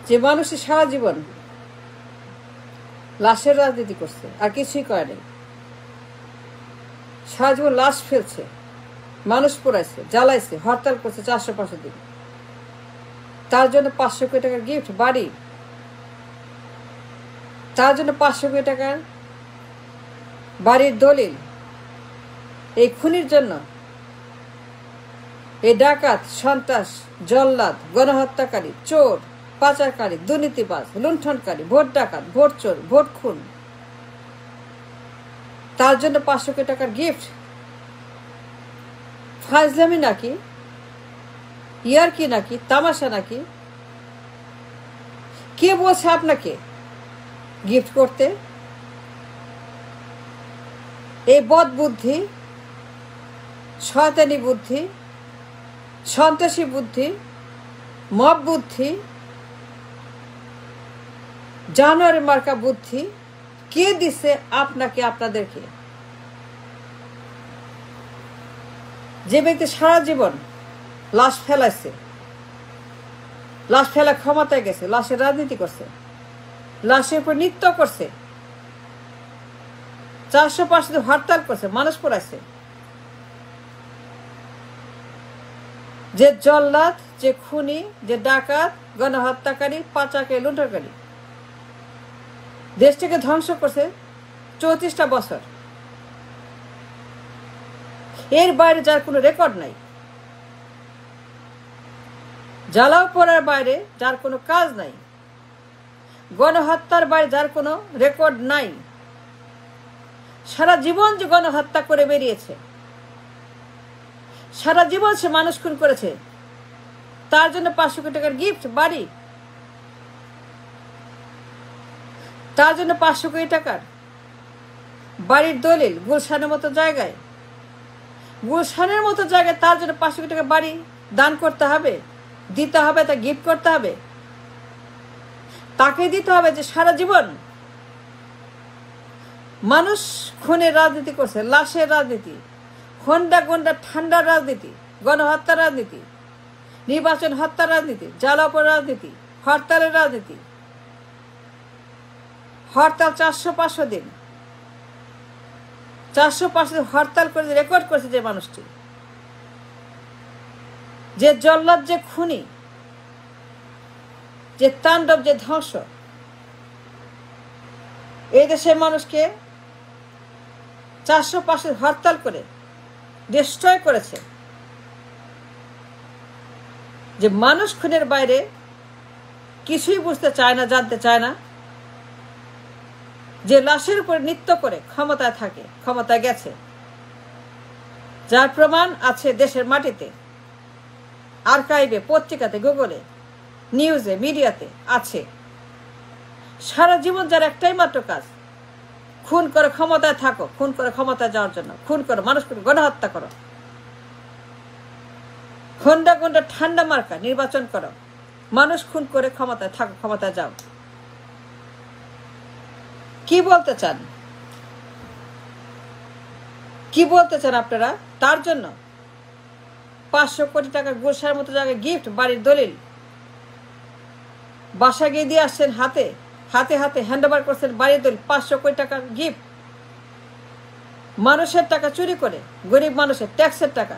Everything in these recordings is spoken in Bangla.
যে মানুষের সারা জীবন লাশের রাজনীতি করছে, আর কিছুই করে নাই, সারা জীবন লাশ ফেলছে, মানুষ পোড়াইছে, জ্বালাইছে, হরতাল করছে 400-500 দিন, তার জন্য 500 কোটি টাকার গিফট বাড়ি, তার জন্য 500 কোটি টাকার বাড়ির দলিল, এই খুনির জন্য, এই ডাকাত, সন্ত্রাস, জল্লাদ, গণহত্যাকারী, চোর, পাচারকারী, দুর্নীতিবাজ, লুণ্ঠনকারী, ভোট ডাকাত, ভোট চোর, ভোট খুন, তার জন্য 500 কোটি টাকার গিফট। ফাজলামি নাকি, ইয়ারকি নাকি, তামাশা নাকি? কে বলছে আপনাকে গিফট করতে? এই বদ বুদ্ধি, শয়তানি বুদ্ধি, সন্ত্রাসী বুদ্ধি, মব বুদ্ধি, জানোয়ারের মার্কা বুদ্ধি কে দিছে আপনাকে, আপনাদেরকে? যে ব্যক্তি সারা জীবন লাশ ফেলাইছে, লাশ ফেলা ক্ষমতায় গেছে, লাশের রাজনীতি করছে, লাশের উপর নৃত্য করছে, 400-500 হরতাল করছে, মানুষ পড়াইছে, যে জল্লাদ, যে খুনি, যে ডাকাত, গণহত্যাকারী, পাচারকারী, লুণ্ঠনকারী, দেশটাকে ধ্বংস করছে 34টা বছর, এর বাইরে যার কোনো রেকর্ড নাই, জ্বালাও পড়ার বাইরে যার কোনো কাজ নাই, গণহত্যার বাইরে যার কোনো রেকর্ড নাই, সারা জীবন যে গণহত্যা করে বেরিয়েছে, সারা জীবন সে মানুষ খুন করেছে, তার জন্য 500 কোটি টাকার গিফট বাড়ি, তার জন্য 500 কোটি টাকার বাড়ির দলিল, গুলশানের মতো জায়গায়, গুলশানের মতো জায়গায় তার জন্য 500 কোটি টাকা বাড়ি দান করতে হবে, দিতে হবে, তা গিফট করতে হবে, তাকে দিতে হবে যে সারা জীবন মানুষ খুনের রাজনীতি করছে, লাশের রাজনীতি, হন্ডা গন্ডা ঠান্ডার রাজনীতি, গণহত্যার রাজনীতি, নির্বাচন হত্যার রাজনীতি, জ্বালাপোর রাজনীতি, হরতালের রাজনীতি, হরতাল 400-500 দিন, 400-500 হরতাল করে রেকর্ড করেছে যে মানুষটি, যে জল্লাদ, যে খুনি, যে তাণ্ডব, যে ধ্বংস, এই দেশের মানুষকে 400-500 হরতাল করে ডিস্ট্রয় করেছে, যে মানুষ খুনের বাইরে কিছুই বুঝতে চায় না, জানতে চায় না, যে লাশের উপর নৃত্য করে ক্ষমতায় থাকে, ক্ষমতায় গেছে, যার প্রমাণ আছে দেশের মাটিতে, আর্কাইভে, পত্রিকাতে, গুগলে, নিউজে, মিডিয়াতে আছে। সারা জীবন যার একটাই মাত্র কাজ, খুন করে ক্ষমতায় থাকো, খুন করে ক্ষমতায় যাওয়ার জন্য, খুন করো, মানুষকে গণহত্যা করো, হন্ডা গন্ডা ঠান্ডা মার্কা নির্বাচন করো, মানুষ খুন করে ক্ষমতায় থাকো, ক্ষমতায় যাও। কি বলতে চান, কি বলতে চান আপনারা? তার জন্য 500 কোটি টাকার গুলশানের মতো জায়গায় গিফট, বাড়ির দলিল, বাসা গিয়ে দিয়ে আসছেন, হাতে হাতে হাতে হ্যান্ড ওভার করছেন বাড়ির দলিল, 500 কোটি টাকার গিফট, মানুষের টাকা চুরি করে, গরিব মানুষের ট্যাক্সের টাকা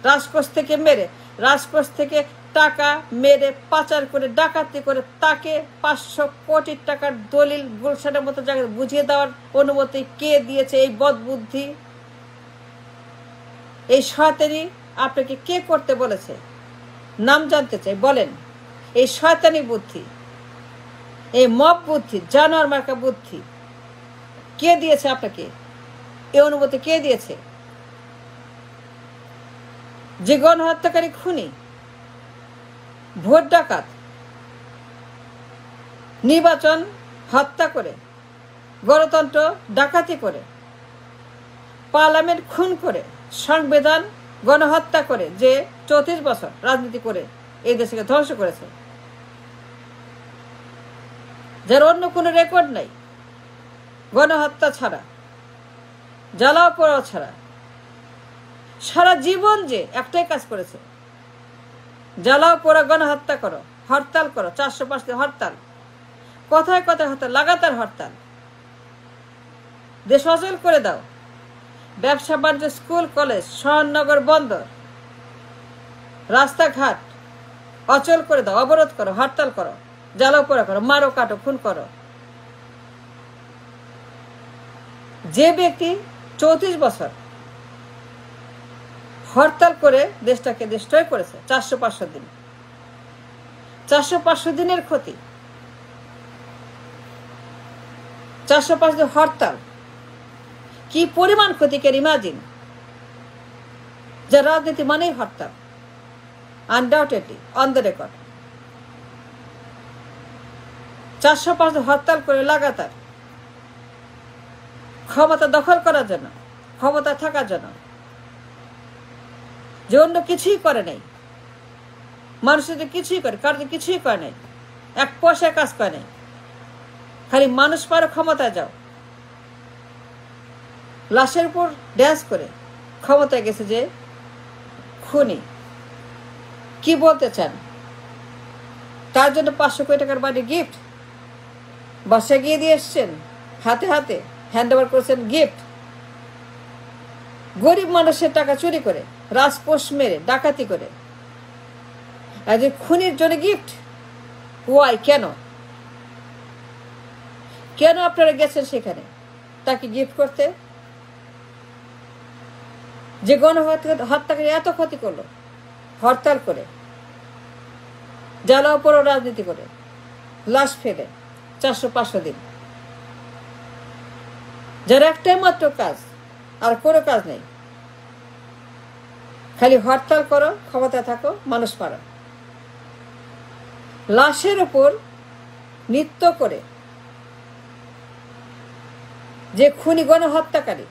রাজকোষ থেকে মেরে, রাজকোষ থেকে টাকা মেরে, পাচার করে, ডাকাতি করে, তাকে 500 কোটি টাকার দলিল গুলশানের মতো জায়গায় বুঝিয়ে দেওয়ার অনুমতি কে দিয়েছে? এই বদবুদ্ধি, এই শয়তানি আপনাকে কে করতে বলেছে? নাম জানতে চাই, বলেন। এই শয়তানি বুদ্ধি, এই মব বুদ্ধি, জানোয়ার মার্কা বুদ্ধি কে দিয়েছে আপনাকে? এই অনুমতি কে দিয়েছে? যে গণহত্যাকারী, খুনি, ভোট ডাকাত, নির্বাচন হত্যা করে, গণতন্ত্র ডাকাতি করে, পার্লামেন্ট খুন করে, সংবিধান গণহত্যা করে, যে 34 বছর রাজনীতি করে এই দেশকে ধ্বংস করেছে, যার অন্য কোনো রেকর্ড নাই, গণহত্যা ছাড়া, জ্বালাও পোড়াও ছাড়া, সারা জীবন যে একটাই কাজ করেছে, জ্বালাও পোড়া, গণহত্যা করো, হরতাল করো, 405 দিন হরতাল, কথায় কথায় হরতাল, লাগাতার হরতাল, দেশ অচল করে দাও, ব্যবসা বাণিজ্য, স্কুল কলেজ, শহরনগর, বন্দর, রাস্তাঘাট অচল করে দাও, অবরোধ করো, হরতাল করো, জ্বালাও পোড়া করো, মারো, কাটো, খুন করো। যে ব্যক্তি 34 বছর হরতাল করে দেশটাকে ডিস্ট্রয় করেছে, 400-500 দিন, 400-500 দিনের ক্ষতি, 405 দিন হরতাল, কি পরিমাণ ক্ষতিকার ইমাজিন। যা রাজনীতি মানেই হরতাল, আনডাউটেডলি, অন দ্য রেকর্ড। 405 দিন হরতাল করে লাগাতার ক্ষমতা দখল করার জন্য, ক্ষমতা থাকার জন্য, যে অন্য কিছুই করে নাই, মানুষের কিছুই করে, কারোর কিছুই করে নাই, এক পয়সায় কাজ করে নাই, খালি মানুষ পারো, ক্ষমতায় যাও, লাশের উপর ড্যান্স করে ক্ষমতায় গেছে যে খুনি। কি বলতে চান? তার জন্য 500 কোটি টাকার বাড়ি গিফট বাসায় গিয়ে দিয়ে এসছেন, হাতে হাতে হ্যান্ড ওভার করেছেন গিফট। গরিব মানুষের টাকা চুরি করে, রাজপোষ মেরে, ডাকাতি করে, আজ খুনির জন্য গিফট। ওয়াই? কেন কেন আপনারা গেছেন সেখানে তাকে গিফট করতে? যে গণহত্যাকারী এত ক্ষতি করলো, হরতাল করে, জ্বালাও পোড়াও রাজনীতি করে, লাশ ফেলে 400-500 দিন, যার একটাই মাত্র কাজ, আর কোনো কাজ নেই, খালি হরতাল করো, ক্ষমতায় থাকো, মানুষ মারো, লাশের উপর নৃত্য করে যে খুনি গণহত্যাকারী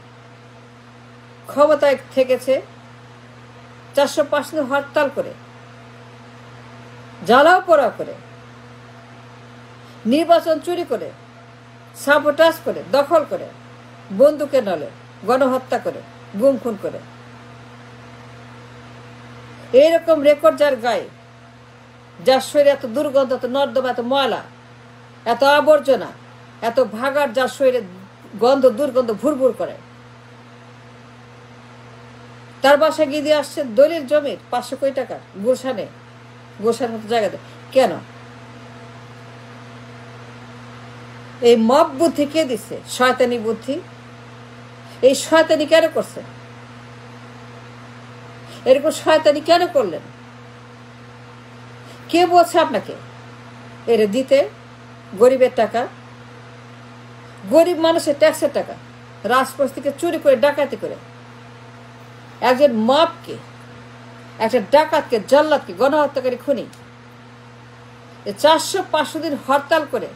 ক্ষমতায় থেকেছে, 405 দিন হরতাল করে, জ্বালাও পোড়াও করে, নির্বাচন চুরি করে, সাবোটাজ করে, দখল করে, বন্দুকের নলে গণহত্যা করে, গুম খুন করে, এইরকম রেকর্ড যার গায়ে, যার শরীরে এত দুর্গন্ধ, এত নর্দমা, এত ময়লা, এত আবর্জনা, এত ভাগার, যার শরীরে গন্ধ, দুর্গন্ধ ভুরভুর করে, তার বাসায় গিয়ে দিয়ে আসছে দলিল জমির 500 কোটি টাকার, গোসানের মতো জায়গাতে। কেন? এই মব বুদ্ধি কে দিচ্ছে? শয়তানি বুদ্ধি। এই শয়তানি কেন করছে? এরকম শয়তানি কেন করলেন? কে বলছে আপনাকে এর দিতে? গরিবের টাকা, গরিব মানুষের ট্যাক্সের টাকা, রাজপথ থেকে চুরি করে, ডাকাতি করে, একজন মবকে, একটা ডাকাতকে, জল্লাদকে, গণহত্যাকারী খুনি 400-500 দিন হরতাল করে,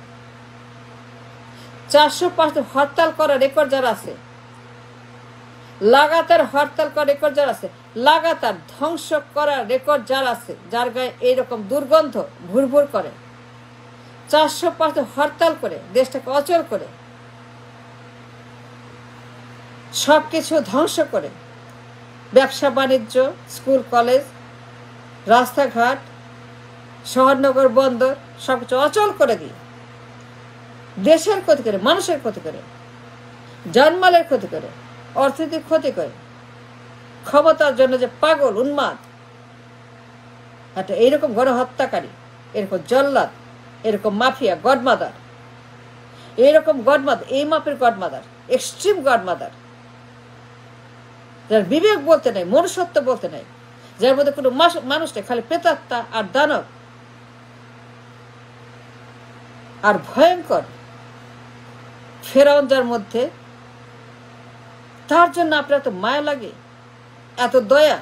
405 দিন হরতাল করার রেকর্ড যারা আছে, লাগাতার হরতাল করার রেকর্ড যারা আছে, লাগাতার ধ্বংস করার রেকর্ড যার আছে, যার গায়ে এইরকম দুর্গন্ধ ভুরভুর করে, 405 দিন হরতাল করে দেশটাকে অচল করে, সবকিছু ধ্বংস করে, ব্যবসা বাণিজ্য, স্কুল কলেজ, রাস্তাঘাট, শহরনগর, বন্দর সবকিছু অচল করে দিয়ে দেশের ক্ষতি করে, মানুষের ক্ষতি করে, জানমালের ক্ষতি করে, অর্থনৈতিক ক্ষতি করে, ক্ষমতার জন্য যে পাগল, উন্মাদ একটা এইরকম গণহত্যাকারী, এরকম জল্লাদ, এরকম মাফিয়া, গডমাদার, এইরকম গডমাদার, এই মাপের গডমাদার, এক্সট্রিম গডমাদার, যার বিবেক বলতে নাই, মনুষ্যত্ব বলতে নাই, যার মধ্যে কোনো মানুষ নেই, খালি প্রেতাত্মা আর দানব আর ভয়ঙ্কর ফেরাউন যার মধ্যে, তার জন্য আপনার এত মায়া লাগে, এত দয়া।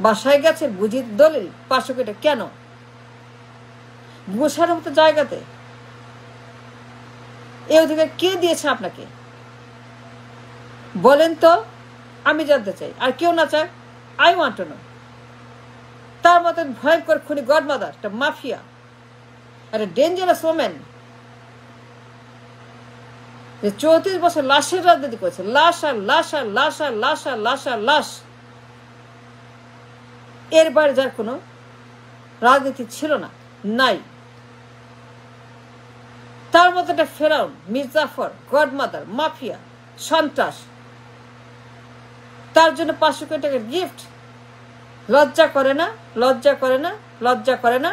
বাসায় গেছে বুঝি দলিল 500 কোটি, কেন? গোসার মতো জায়গাতে এই অধিকার কে দিয়েছে আপনাকে? বলেন তো, আমি জানতে চাই। আর কেউ না চায়? I want to know. তার মতন ভয়ঙ্কর খুনি, গডমাদার, একটা মাফিয়া, একটা ডেঞ্জারাস ওমেন, যে 34 বছর লাশের রাজনীতি করেছে, লাশ আর লাশ আর লাশ আর লাশ আর লাশ আর লাশ, এর বাইরে যার কোনো রাজনীতি ছিল না। নাই। তার মতো একটা ফেরাউন, মির্জাফর, গডমাদার, মাফিয়া, সন্ত্রাস, তার জন্য 500 কোটি টাকার গিফট। লজ্জা করে না? লজ্জা করে না? লজ্জা করে না?